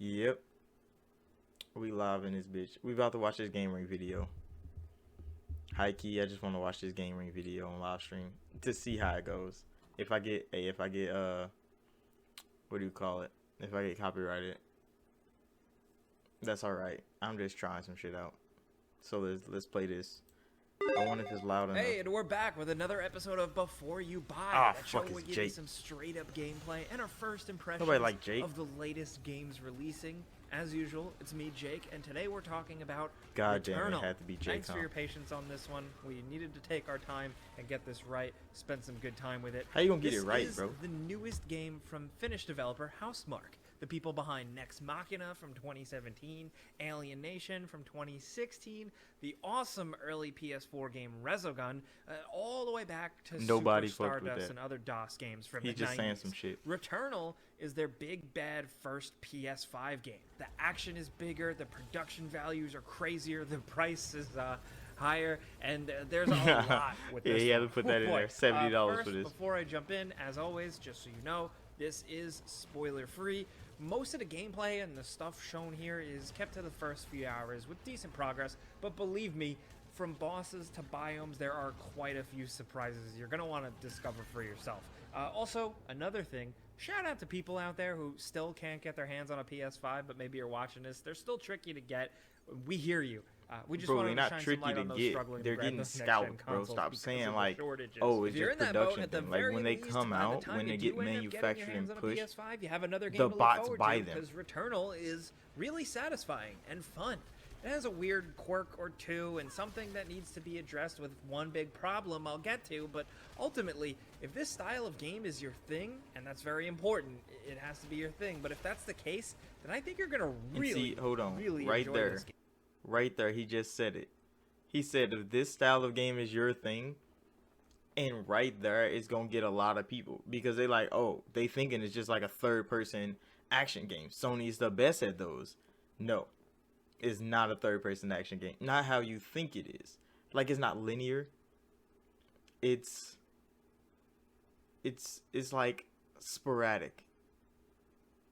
Yep. We live in this bitch. We about to watch this game ring video. High key, I just want to watch this game ring video on live stream to see how it goes. If I get what do you call it? If I get copyrighted, that's all right. I'm just trying some shit out. So let's play this. I wonder if it's loud enough. Hey, and we're back with another episode of Before You Buy. Ah, That show fuck, will it's give you Jake. some straight up gameplay and our first impressions Nobody like Jake. of the latest games releasing. As usual, it's me, Jake, and today we're talking about God damn, it Returnal. had to be Jake, Thanks huh? for your patience on this one. We needed to take our time and get this right, spend some good time with it. How you gonna get This it right, is bro? the newest game from Finnish developer Housemarque, the people behind Nex Machina from 2017, Alien Nation from 2016, the awesome early PS4 game Resogun, all the way back to Nobody Super fucked with Stardust that. and other DOS games from He's the just 90s. saying some shit. Returnal is their big bad first PS5 game. The action is bigger, the production values are crazier, the price is higher, and there's a lot with Yeah, this. he had to one. put that Oh, in boy. there. $70 for First, this. Before I jump in, as always, just so you know, this is spoiler free. Most of the gameplay and the stuff shown here is kept to the first few hours with decent progress, but believe me, from bosses to biomes, there are quite a few surprises you're going to want to discover for yourself. Also, another thing, shout out to people out there who still can't get their hands on a PS5, but maybe you're watching this. They're still tricky to get. We hear you. We just Bro, wanted they're to not shine tricky some light to on those get. struggling They're to grab getting those next-gen scalped, bro. consoles Stop because saying of the like, shortages. oh, If it's you're just in that boat, production at the thing. Like very when they least, come by the out, time when you they do get end up getting your manufactured hands and on a pushed, PS5, you have another game the to look bots forward buy to them. because Returnal is really satisfying and fun. It has a weird quirk or two and something that needs to be addressed with one big problem I'll get to, but ultimately, if this style of game is your thing, and that's very important, it has to be your thing, but if that's the case, then I think you're going to And really, see, hold on, really right enjoy there, this game. right there, he just said it. He said if this style of game is your thing, and right there, it's gonna get a lot of people because they like, oh, they thinking it's just like a third-person action game. Sony's the best at those. No, it's not a third-person action game. Not how you think it is. Like it's not linear. It's like sporadic.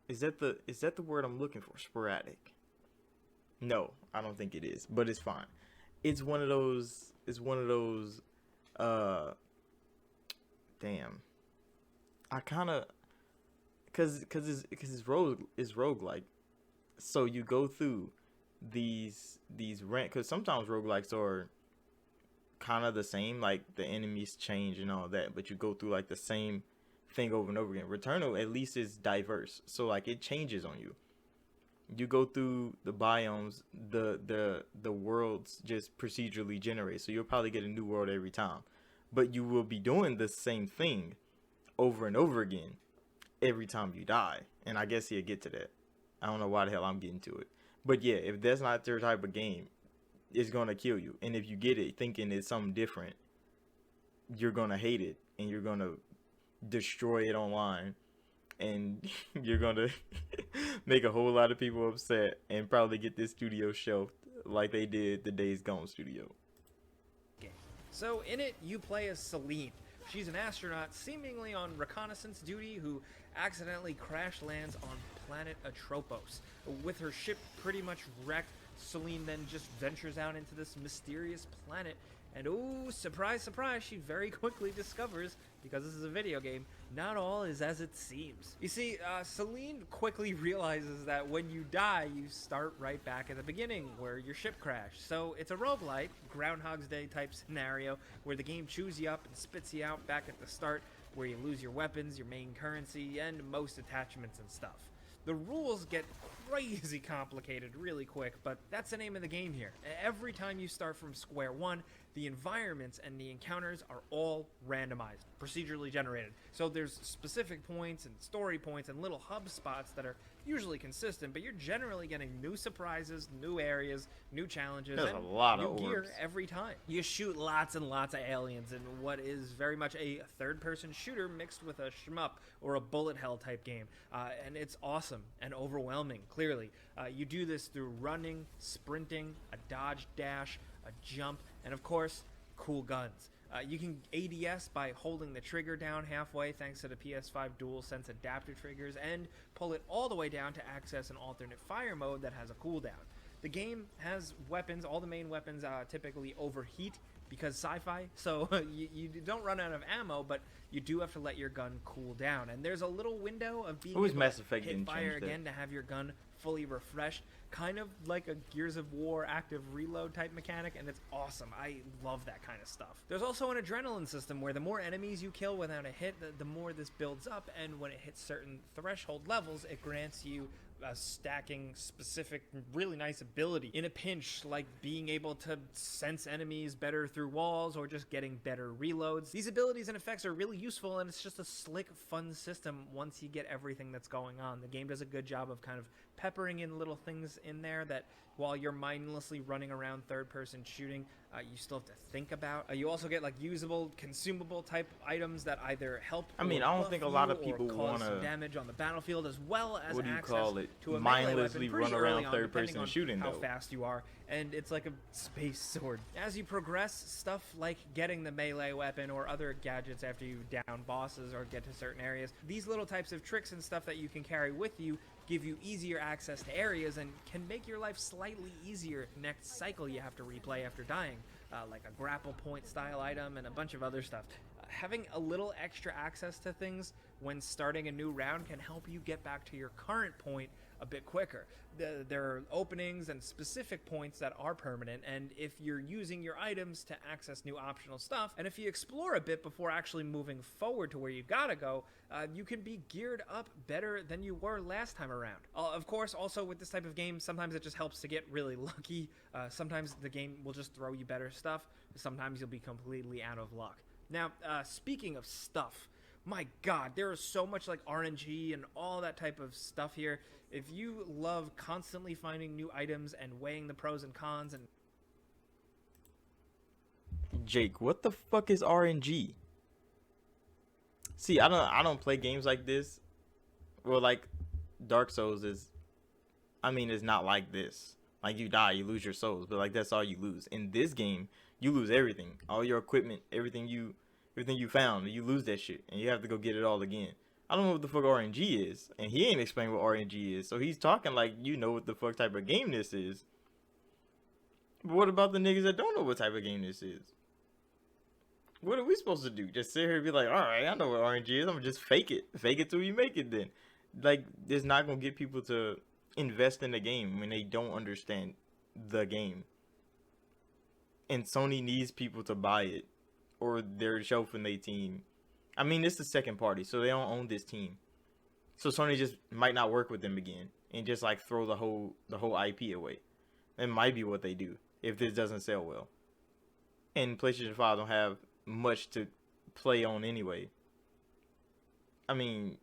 Is that the word I'm looking for? Sporadic. No, I don't think it is, but it's fine. It's one of those. It's one of those. Damn. I kind of, cause it's roguelike. So you go through these cause sometimes roguelikes are kind of the same, like the enemies change and all that, but you go through like the same thing over and over again. Returnal at least is diverse, so like it changes on you. You go through the biomes, the worlds just procedurally generate, so you'll probably get a new world every time, but you will be doing the same thing over and over again every time you die. And I guess he'll get to that. I don't know why the hell I'm getting to it, but yeah, if that's not your type of game, it's gonna kill you. And if you get it thinking it's something different, you're gonna hate it and you're gonna destroy it online, and you're gonna make a whole lot of people upset and probably get this studio shelved like they did the Days Gone studio. So in it, you play as Celine. She's an astronaut seemingly on reconnaissance duty who accidentally crash lands on planet Atropos. With her ship pretty much wrecked, Celine then just ventures out into this mysterious planet, and ooh, surprise, surprise, she very quickly discovers, because this is a video game, not all is as it seems. You see, Celine quickly realizes that when you die, you start right back at the beginning, where your ship crashed. So it's a roguelike, Groundhog's Day type scenario, where the game chews you up and spits you out back at the start, where you lose your weapons, your main currency, and most attachments and stuff. The rules get crazy complicated really quick, but that's the name of the game here. Every time you start from square one, the environments and the encounters are all randomized, procedurally generated. So there's specific points and story points and little hub spots that are usually consistent, but you're generally getting new surprises, new areas, new challenges, There's and a lot new of gear orbs. every time. You shoot lots and lots of aliens in what is very much a third-person shooter mixed with a shmup or a bullet hell type game, and it's awesome and overwhelming, clearly. You do this through running, sprinting, a dodge dash, a jump, and of course, cool guns. You can ADS by holding the trigger down halfway thanks to the PS5 DualSense adaptive triggers, and pull it all the way down to access an alternate fire mode that has a cooldown. The game has weapons, all the main weapons typically overheat because sci-fi, so you don't run out of ammo, but you do have to let your gun cool down. And there's a little window of being able Mass to Effect hit didn't fire change that. again to have your gun fully refreshed, kind of like a Gears of War active reload type mechanic, and it's awesome. I love that kind of stuff. There's also an adrenaline system where the more enemies you kill without a hit, the more this builds up, and when it hits certain threshold levels, it grants you a stacking specific really nice ability in a pinch, like being able to sense enemies better through walls or just getting better reloads. These abilities and effects are really useful, and it's just a slick, fun system once you get everything that's going on. The game does a good job of kind of peppering in little things in there that while you're mindlessly running around third person shooting, you still have to think about. You also get like usable, consumable type items that either help. I mean, I don't think a lot of people want to damage on the battlefield, as well as what do you access call it? to a Mindlessly run run around third person shooting, how though. fast you are, and it's like a space sword. As you progress, stuff like getting the melee weapon or other gadgets after you down bosses or get to certain areas, these little types of tricks and stuff that you can carry with you give you easier access to areas and can make your life slightly easier next cycle you have to replay after dying, like a grapple point style item and a bunch of other stuff. Having a little extra access to things when starting a new round can help you get back to your current point a bit quicker. There are openings and specific points that are permanent, and if you're using your items to access new optional stuff, and if you explore a bit before actually moving forward to where you gotta go, you can be geared up better than you were last time around. Of course, also with this type of game, sometimes it just helps to get really lucky. Sometimes the game will just throw you better stuff. Sometimes you'll be completely out of luck. Now, speaking of stuff, my god, there is so much like RNG and all that type of stuff here. If you love constantly finding new items and weighing the pros and cons and... Jake, what the fuck is RNG? See, I don't play games like this. Well, like Dark Souls is, I mean, it's not like this. Like you die, you lose your souls, but like that's all you lose. In this game, you lose everything, all your equipment, everything you found, you lose that shit, and you have to go get it all again. I don't know what the fuck RNG is, and he ain't explained what RNG is, so he's talking like you know what the fuck type of game this is. But what about the niggas that don't know what type of game this is? What are we supposed to do? Just sit here and be like, alright, I know what RNG is, I'm gonna just fake it till you make it then. Like, it's not gonna get people to invest in the game when they don't understand the game. And Sony needs people to buy it, or they're shelving their team. I mean, it's the second party, so they don't own this team. So Sony just might not work with them again, and just like throw the whole IP away. That might be what they do if this doesn't sell well. And PlayStation 5 don't have much to play on anyway. I mean,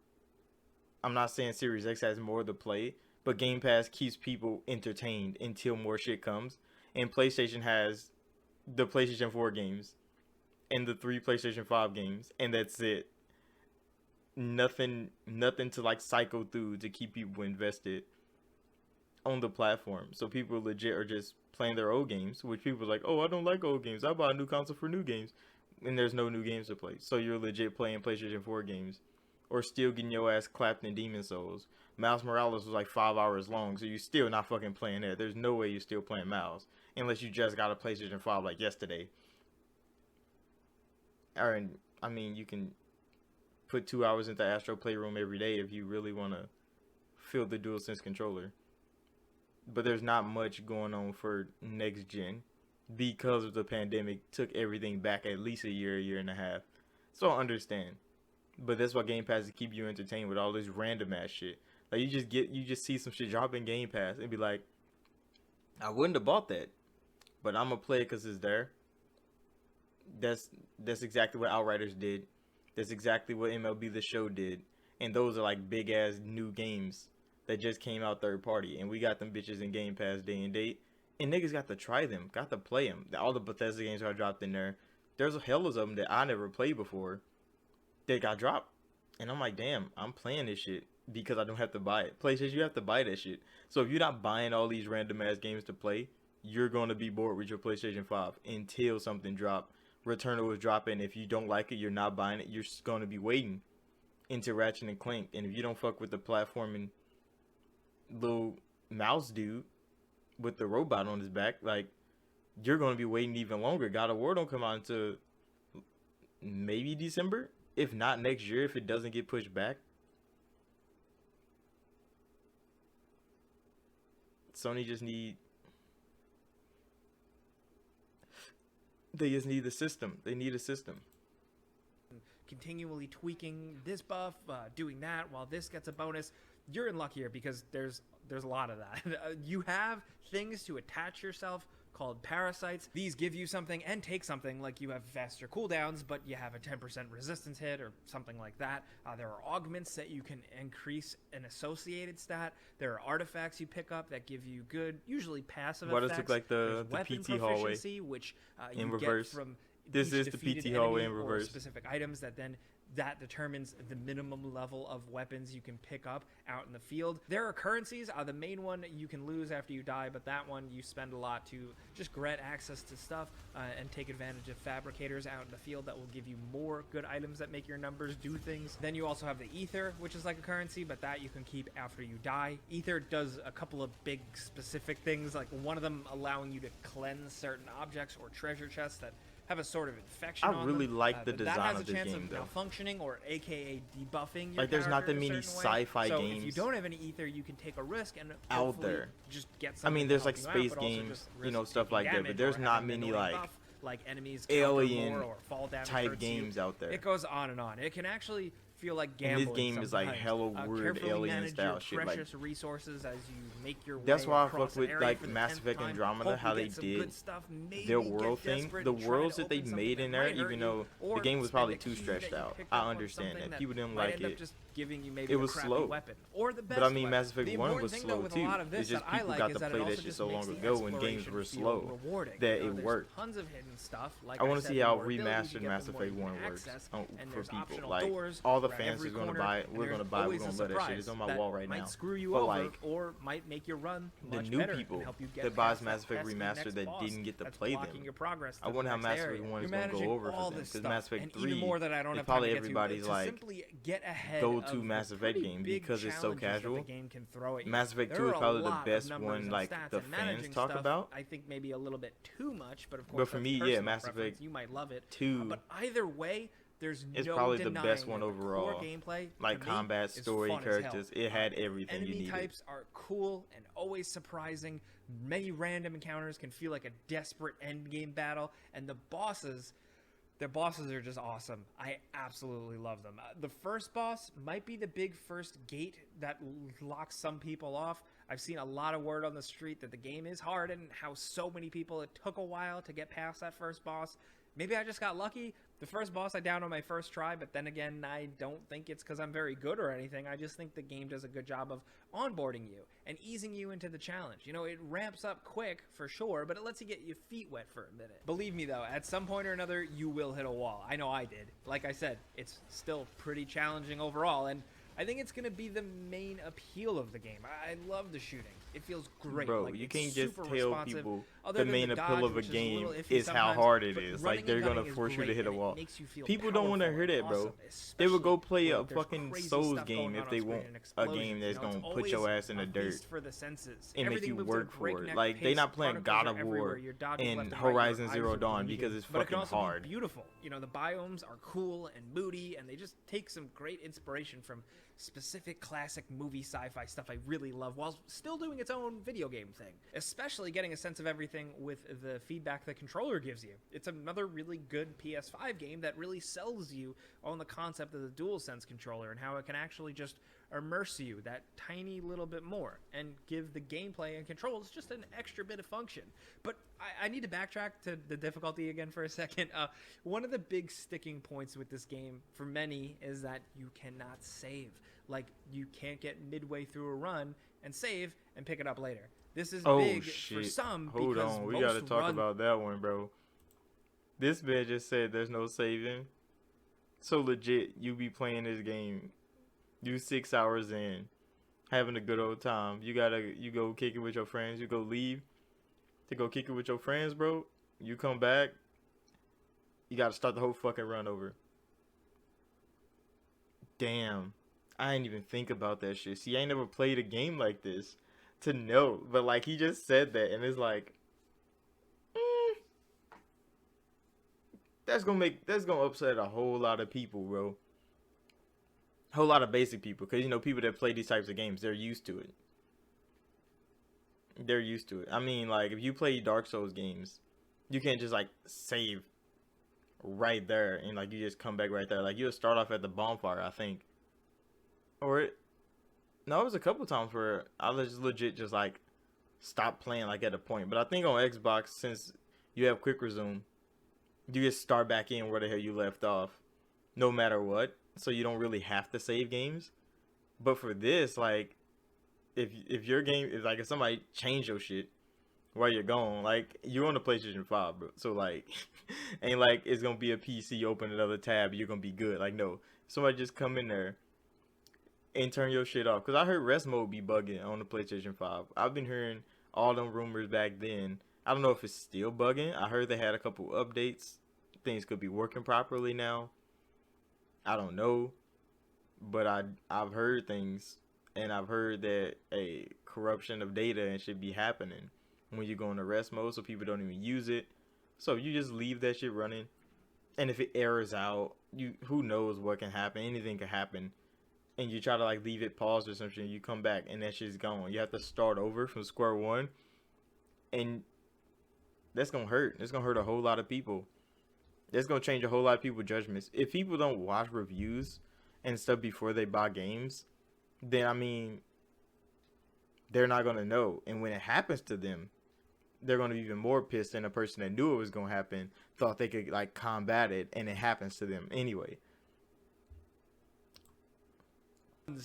I'm not saying Series X has more to play, but Game Pass keeps people entertained until more shit comes. And PlayStation has the PlayStation 4 games and the 3 PlayStation 5 games, and that's it. Nothing to like cycle through to keep people invested on the platform. So people legit are just playing their old games, which people are like, oh, I don't like old games, I buy a new console for new games, and there's no new games to play. So you're legit playing PlayStation 4 games, or still getting your ass clapped in Demon Souls. Miles Morales was like 5 hours long, so you're still not fucking playing that. There's no way you're still playing Miles, unless you just got a PlayStation 5 like yesterday. Or, I mean, you can put 2 hours into Astro Playroom every day if you really want to feel the DualSense controller. But there's not much going on for next gen because of the pandemic. Took everything back at least a year and a half. So I understand. But that's why Game Pass is to keep you entertained with all this random ass shit. Like you just see some shit drop in Game Pass and be like, I wouldn't have bought that, but I'm gonna play it because it's there. That's exactly what Outriders did. That's exactly what MLB The Show did. And those are like big ass new games that just came out third party, and we got them bitches in Game Pass day and date, and niggas got to try them, got to play them. All the Bethesda games got dropped in there. There's a hell of them that I never played before that got dropped, and I'm like, damn, I'm playing this shit because I don't have to buy it. PlayStation, you have to buy that shit. So if you're not buying all these random ass games to play, you're going to be bored with your PlayStation 5 until something drop Returnal is dropping. If you don't like it, you're not buying it. You're just going to be waiting into Ratchet and Clank. And if you don't fuck with the platforming little mouse dude with the robot on his back, like, you're going to be waiting even longer. God of War don't come out until maybe December, if not next year, if it doesn't get pushed back. Sony just need they just need the system. They need a system. Continually tweaking this buff, doing that while this gets a bonus. You're in luck here because there's a lot of that. You have things to attach yourself called parasites. These give you something and take something, like you have faster cooldowns, but you have a 10% resistance hit or something like that. There are augments that you can increase an associated stat. There are artifacts you pick up that give you good, usually passive What effects. does look like the weapon PT hallway proficiency, which in you reverse. get from This each is the defeated PT hallway enemy in or reverse. specific items that determines the minimum level of weapons you can pick up out in the field. There are currencies. The main one you can lose after you die, but that one you spend a lot to just grant access to stuff and take advantage of fabricators out in the field that will give you more good items that make your numbers do things. Then you also have the ether, which is like a currency, but that you can keep after you die. Ether does a couple of big specific things, like one of them allowing you to cleanse certain objects or treasure chests that have a sort of infection on really them. like the That design has of a this chance game, of though. malfunctioning or aka debuffing your Like, there's not character that in a many certain way. sci-fi so games if you don't have any ether, you can take a risk and out hopefully there. just get I something mean, to there's help like you out, space but also games, just you know, risk stuff taking like that, but damage there's or not having an many annoying like buff, like enemies counter alien more or fall damage type hurts you. games out there. It goes on and on. It can actually feel like And gambling. this game is like sometimes. hella weird Carefully alien manage style your shit. Like, precious resources as you make your way that's why I across fuck an with area like for the Mass 10th Effect time. Andromeda, Hope how you they get some did good stuff, maybe their get world thing, desperate the and try worlds to that they open made something in that there, might hurt even you, though or the game was spend probably a too key stretched that you out. picked up I on understand something that. People didn't might like end up it. just giving you maybe It a was crappy slow. weapon or the best But I mean, weapon. Mass Effect The 1 important was thing, slow though, with a too. lot of this It's just that I people like got is to that play it also that shit just so makes long the ago when games exploration were feel slow rewarding. that You know, it there's worked. tons of hidden stuff. Like I want to said, see the how more abilities you remastered get, Mass the more Effect you can 1 works access, for and there's people. optional Like, doors all the around fans every is going to corner, buy it. and We're there's going to buy it. We're always going a to love that shit. It's surprise on my that wall right now. might screw you But over like, or might make your run the much new better and people help you get that buys past Mass that Effect pesky Remastered next that boss didn't get to that's play blocking them. your progress to I the wonder how next Mass area. Effect 1 is You're going to go managing over all for them. this Because stuff, Mass Effect and 3 even more that I don't is have time probably to get to, everybody's to like simply get ahead go-to of Mass the Effect pretty game big because it's so challenges that casual. the game can throw at you. Mass Effect There 2 is are a probably the lot of best numbers one and like stats, the and fans managing talk stuff, about. I think maybe a little bit too much, but of course But for that's me, yeah, personal Mass preference. Effect You might love it. 2 But either way, there's is no probably the denying best one that the core overall. gameplay, Like to me, combat, is story, fun as hell. characters. It had everything you Enemy needed. types are cool and always surprising. Many random encounters can feel like a desperate end game battle, and the bosses. Their bosses are just awesome. I absolutely love them. The first boss might be the big first gate that locks some people off. I've seen a lot of word on the street that the game is hard and how so many people, it took a while to get past that first boss. Maybe I just got lucky. The first boss I downed on my first try, but then again, I don't think it's because I'm very good or anything. I just think the game does a good job of onboarding you and easing you into the challenge. You know, it ramps up quick for sure, but it lets you get your feet wet for a minute. Believe me though, at some point or another, you will hit a wall. I know I did. Like I said, it's still pretty challenging overall, and I think it's going to be the main appeal of the game. I love the shooting. It feels great. Bro, like, you it's can't just super tell responsive, people other the than main the appeal dodge, of a which is game little iffy is how sometimes, hard it but is. running Like, they're and going gunning to is force you to great, hit a and it wall. makes you feel People don't want to powerful hear and that, bro. awesome, They would go especially play a when there's fucking crazy Souls stuff game going if on they screen want and a explosions. game that's You know, going it's to put your always ass in the a dirt feast for the senses. and make Everything you moves at a work for it. breakneck Like, they pace, not playing particles God are of everywhere, War you're dodging and left and right, your Horizon eyes Zero are Dawn bleeding. because it's But it can fucking also hard. be beautiful. You know, the biomes are cool and moody, and they just take some great inspiration from specific classic movie sci-fi stuff I really love, while still doing its own video game thing. Especially getting a sense of everything with the feedback the controller gives you. It's another really good PS5 game that really sells you on the concept of the DualSense controller and how it can actually just immerse you that tiny little bit more and give the gameplay and controls just an extra bit of function. But I need to backtrack to the difficulty again for a second. One of the big sticking points with this game for many is that you cannot save. Like, you can't get midway through a run and save and pick it up later. This is big for some. Hold because on, we gotta most talk about that one, bro. This man just said there's no saving. So legit, you be playing this game, you 6 hours in, having a good old time. You go kick it with your friends. You go leave to go kick it with your friends, bro. You come back, You gotta start the whole fucking run over. Damn. I didn't even think about that shit. See, I ain't never played a game like this to know. But like he just said that and it's like that's gonna upset a whole lot of people, bro. A whole lot of basic people. Cause you know, people that play these types of games, they're used to it. They're used to it. I mean, like if you play Dark Souls games, you can't just like save right there and like you just come back right there. Like you'll start off at the bonfire, I think. Or it, no, it was a couple times where I was just legit just like stop playing like at a point. But I think on Xbox, since you have quick resume, you just start back in where the hell you left off, no matter what. So you don't really have to save games. But for this, like, if your game is like if somebody change your shit while you're gone, like you're on the PlayStation 5, bro. So like, ain't like it's gonna be a PC, open another tab, you're gonna be good. Like no, somebody just come in there and turn your shit off. Cause I heard rest mode be bugging on the PlayStation 5. I've been hearing all them rumors back then. I don't know if it's still bugging. I heard they had a couple updates. Things could be working properly now. I don't know, but I've heard things, and I've heard that a corruption of data and should be happening when you go into rest mode, so people don't even use it. So you just leave that shit running, and if it errors out, you who knows what can happen? Anything can happen, and you try to like leave it paused or something. You come back and that shit's gone. You have to start over from square one, and that's gonna hurt. It's gonna hurt a whole lot of people. It's gonna change a whole lot of people's judgments. If people don't watch reviews and stuff before they buy games, then I mean, they're not gonna know. And when it happens to them, they're gonna be even more pissed than a person that knew it was gonna happen, thought they could like combat it, and it happens to them anyway.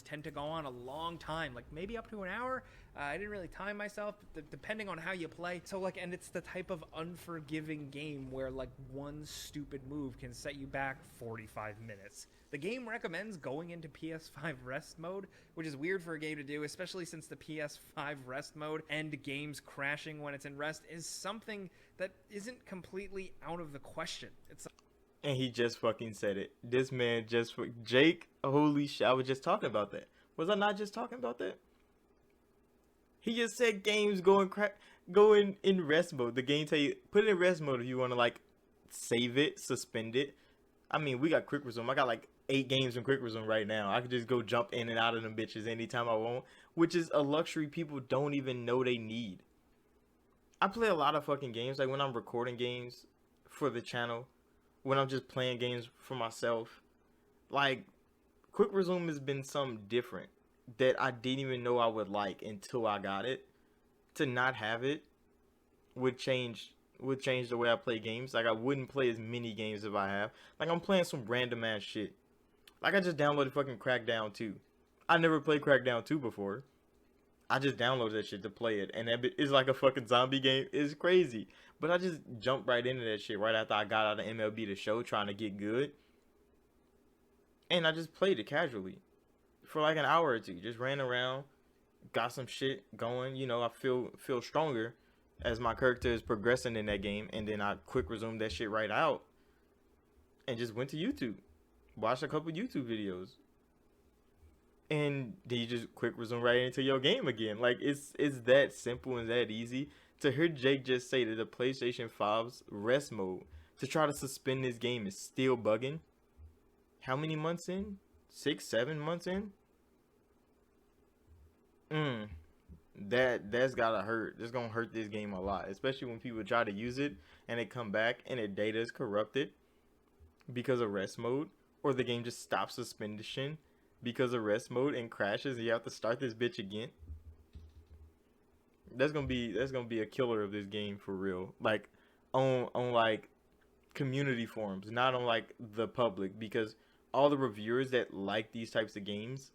Tend to go on a long time, like maybe up to an hour. I didn't really time myself, depending on how you play. So like, and it's the type of unforgiving game where like one stupid move can set you back 45 minutes. The game recommends going into PS5 rest mode, which is weird for a game to do, especially since the PS5 rest mode and games crashing when it's in rest is something that isn't completely out of the question. It's And he just fucking said it. This man just Jake. Holy shit! I was just talking about that. Was I not just talking about that? He just said games going in rest mode. The game tell you put it in rest mode if you want to like save it, suspend it. I mean, we got quick resume. I got like 8 games in quick resume right now. I could just go jump in and out of them bitches anytime I want, which is a luxury people don't even know they need. I play a lot of fucking games. Like when I'm recording games for the channel, when I'm just playing games for myself, like quick resume has been something different that I didn't even know I would like until I got it. To not have it would change the way I play games. Like I wouldn't play as many games if I have. Like I'm playing some random ass shit. Like I just downloaded fucking Crackdown 2. I never played Crackdown 2 before. I just downloaded that shit to play it, and that is like a fucking zombie game. It's crazy, but I just jumped right into that shit right after I got out of MLB The Show, trying to get good, and I just played it casually for like an hour or two. Just ran around, got some shit going. You know, I feel stronger as my character is progressing in that game, and then I quick resumed that shit right out, and just went to YouTube, watched a couple YouTube videos. And then you just quick resume right into your game again. Like it's that simple and that easy. To hear Jake just say that the PlayStation 5's rest mode to try to suspend this game is still bugging. How many months in? 6, 7 months in? That's gotta hurt. That's gonna hurt this game a lot, especially when people try to use it and they come back and their data is corrupted because of rest mode, or the game just stops suspension because of rest mode and crashes and you have to start this bitch again. That's gonna be a killer of this game for real. Like on like community forums, not on like the public, because all the reviewers that like these types of games,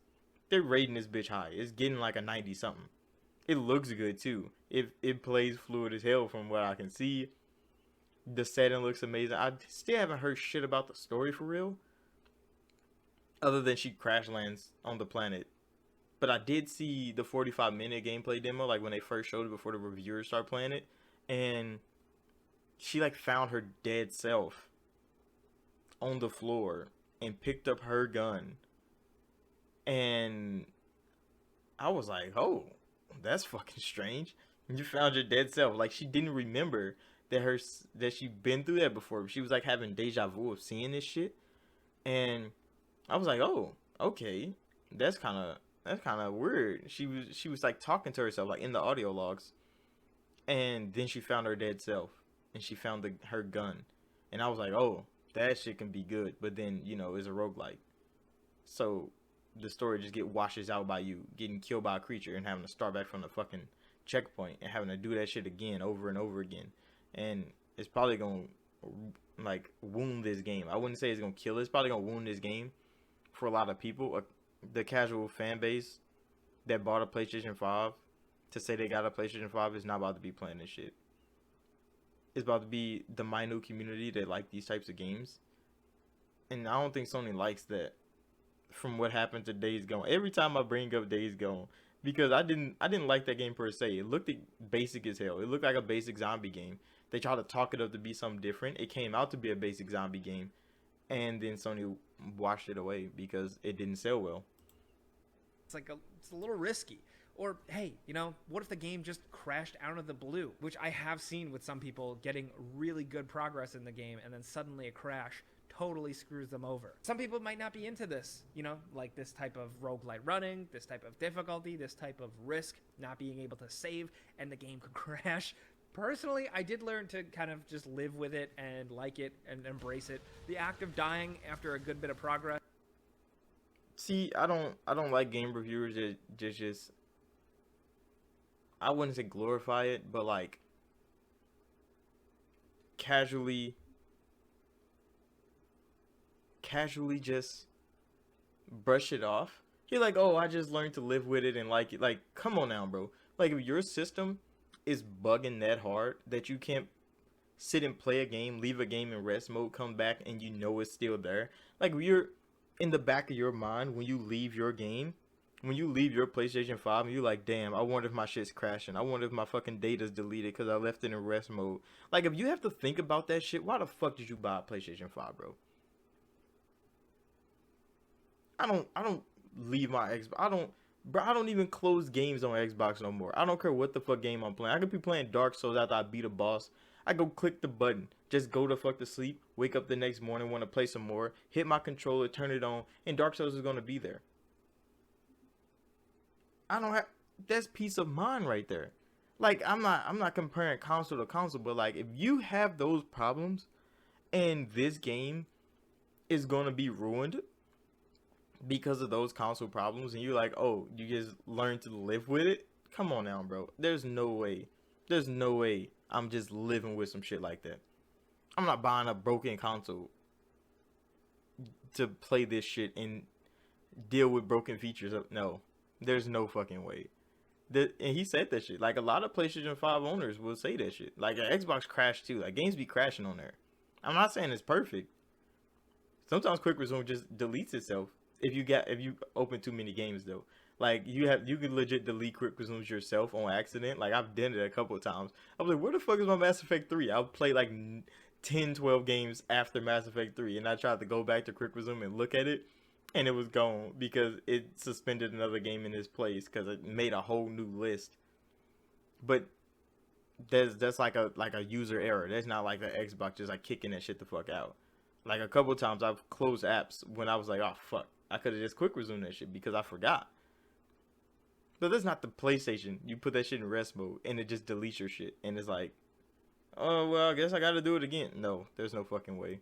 they're rating this bitch high. It's getting like a 90 something. It looks good too. It plays fluid as hell from what I can see. The setting looks amazing. I still haven't heard shit about the story for real, other than she crash lands on the planet. But I did see the 45-minute gameplay demo, like when they first showed it before the reviewers start playing it, and she like found her dead self on the floor and picked up her gun, and I was like, oh, that's fucking strange. You found your dead self. Like, she didn't remember that she'd been through that before. She was like having deja vu of seeing this shit, and I was like, oh, okay, that's kind of weird. She was like talking to herself like in the audio logs, and then she found her dead self, and she found her gun, and I was like, oh, that shit can be good. But then it's a roguelike, so the story just get washes out by you getting killed by a creature and having to start back from the fucking checkpoint and having to do that shit again over and over again, and it's probably gonna like wound this game. I wouldn't say it's gonna kill it. It's probably gonna wound this game for a lot of people. The casual fan base that bought a PlayStation 5 to say they got a PlayStation 5 is not about to be playing this shit. It's about to be the minute community that like these types of games, and I don't think Sony likes that. From what happened to Days Gone, every time I bring up Days Gone, because I didn't like that game per se. It looked basic as hell. It looked like a basic zombie game. They tried to talk it up to be something different. It came out to be a basic zombie game, and then Sony washed it away because it didn't sell well. It's a little risky. Or hey, what if the game just crashed out of the blue, which I have seen with some people getting really good progress in the game and then suddenly a crash totally screws them over. Some people might not be into this, like this type of roguelite running, this type of difficulty, this type of risk, not being able to save, and the game could crash. Personally, I did learn to kind of just live with it and like it and embrace it. The act of dying after a good bit of progress. See, I don't like game reviewers that just I wouldn't say glorify it, but like casually just brush it off. You're like, oh, I just learned to live with it and like it. Like, come on now, bro. Like, if your system is bugging that hard that you can't sit and play a game, leave a game in rest mode, come back, and it's still there. Like, you're in the back of your mind when you leave your game, when you leave your PlayStation 5, and you're like, damn, I wonder if my shit's crashing. I wonder if my fucking data's deleted because I left it in rest mode. Like, if you have to think about that shit, why the fuck did you buy a PlayStation 5, bro? I don't leave my Xbox. I don't even close games on Xbox no more. I don't care what the fuck game I'm playing. I could be playing Dark Souls after I beat a boss. I go click the button, just go to fuck to sleep, wake up the next morning, want to play some more, hit my controller, turn it on, and Dark Souls is gonna be there. I don't have That's peace of mind right there. Like, I'm not comparing console to console, but like, if you have those problems and this game is gonna be ruined because of those console problems, and you're like, oh, you just learn to live with it. Come on now, bro. There's no way I'm just living with some shit like that. I'm not buying a broken console to play this shit and deal with broken features. No, there's no fucking way. And he said that shit. Like, a lot of PlayStation 5 owners will say that shit. Like, an Xbox crashed too. Like, games be crashing on there. I'm not saying it's perfect. Sometimes quick resume just deletes itself if you open too many games though. Like, you can legit delete quick resumes yourself on accident. Like, I've done it a couple of times. I was like, where the fuck is my Mass Effect 3? I'll play like 10, 12 games after Mass Effect 3, and I tried to go back to quick resume and look at it, and it was gone because it suspended another game in its place because it made a whole new list. But that's like a user error. That's not like the Xbox just like kicking that shit the fuck out. Like, a couple of times I've closed apps when I was like, oh fuck, I could have just quick resumed that shit because I forgot. But that's not the PlayStation. You put that shit in rest mode and it just deletes your shit, and it's like, oh well, I guess I gotta do it again. No, there's no fucking way.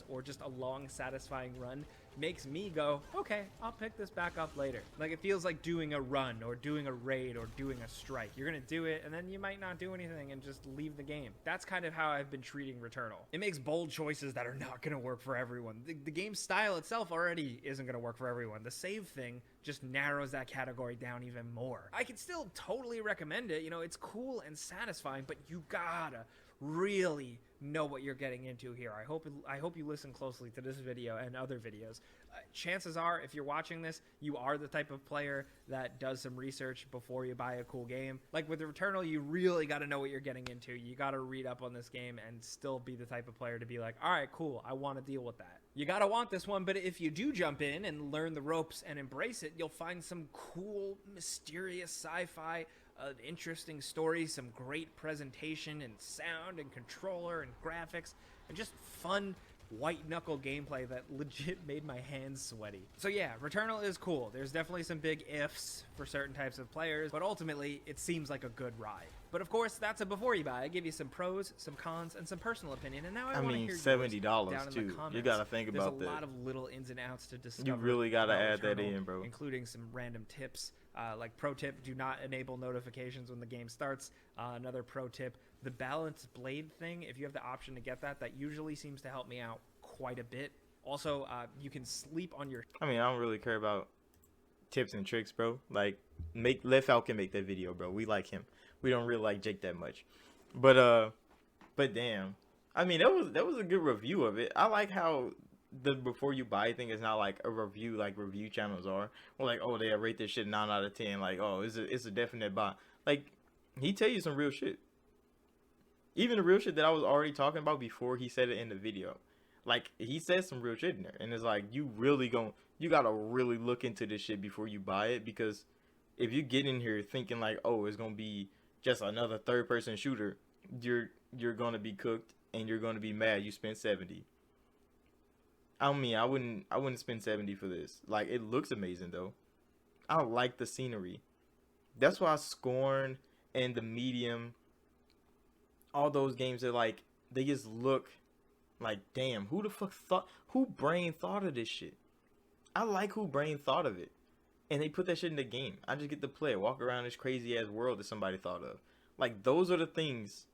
Or just a long, satisfying run makes me go, okay, I'll pick this back up later. Like, it feels like doing a run or doing a raid or doing a strike. You're gonna do it, and then you might not do anything and just leave the game. That's kind of how I've been treating Returnal. It makes bold choices that are not gonna work for everyone. The game's style itself already isn't gonna work for everyone. The save thing just narrows that category down even more. I can still totally recommend it. It's cool and satisfying, but you gotta really know what you're getting into here. I hope you listen closely to this video and other videos. Chances are, if you're watching this, you are the type of player that does some research before you buy a cool game. Like with Returnal, you really got to know what you're getting into. You got to read up on this game and still be the type of player to be like, all right, cool, I want to deal with that. You got to want this one, but if you do jump in and learn the ropes and embrace it, you'll find some cool, mysterious sci-fi, interesting story, some great presentation and sound and controller and graphics, and just fun white knuckle gameplay that legit made my hands sweaty. So yeah, Returnal is cool. There's definitely some big ifs for certain types of players, but ultimately it seems like a good ride. But of course, that's a before you buy. I give you some pros, some cons, and some personal opinion. And now I want to hear $70 down in the too. comments. You gotta think about that. There's a lot of little ins and outs to discover. You really gotta add that Returnal, in, bro. Including some random tips. Like pro tip, do not enable notifications when the game starts. Another pro tip, the balanced blade thing, if you have the option to get that, that usually seems to help me out quite a bit. Also, you can sleep on your... I don't really care about tips and tricks, bro. Like, let Falcon make that video, bro. We like him. We don't really like Jake that much. But damn. That was a good review of it. I like how the before you buy thing is not like a review like review channels are. Or like, oh, they rate this shit 9 out of 10. Like, oh, it's a definite buy. Like, he tell you some real shit. Even the real shit that I was already talking about before he said it in the video. Like, he said some real shit in there. And it's like, you gotta really look into this shit before you buy it. Because if you get in here thinking like, oh, it's gonna be just another third-person shooter, you're gonna be cooked and you're gonna be mad you spent 70. I wouldn't spend 70 for this. Like, it looks amazing though. I like the scenery. That's why Scorn and the Medium, all those games are like, they just look like, damn, who brain thought of this shit? I like who brain thought of it. And they put that shit in the game. I just get to play it, walk around this crazy ass world that somebody thought of. Like, those are the things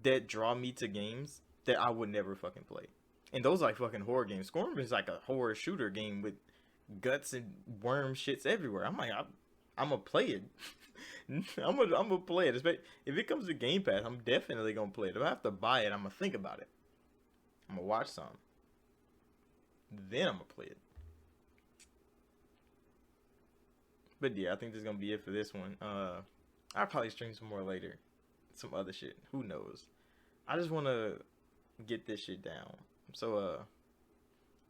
that draw me to games that I would never fucking play. And those are like fucking horror games. Scorn is like a horror shooter game with guts and worm shits everywhere. I'm like, I'm gonna play it. I'm gonna play it. If it comes to Game Pass, I'm definitely gonna play it. If I have to buy it, I'm gonna think about it. I'm gonna watch some. Then I'm gonna play it. But yeah, I think this is gonna be it for this one. I'll probably stream some more later. Some other shit. Who knows? I just wanna get this shit down. So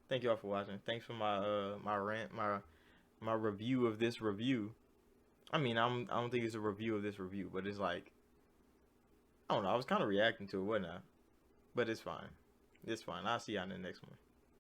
thank you all for watching. Thanks for my rant, my review of this review. I don't think it's a review of this review, but it's like, I don't know, I was kind of reacting to it, wasn't I? But it's fine. It's fine. I'll see y'all in the next one.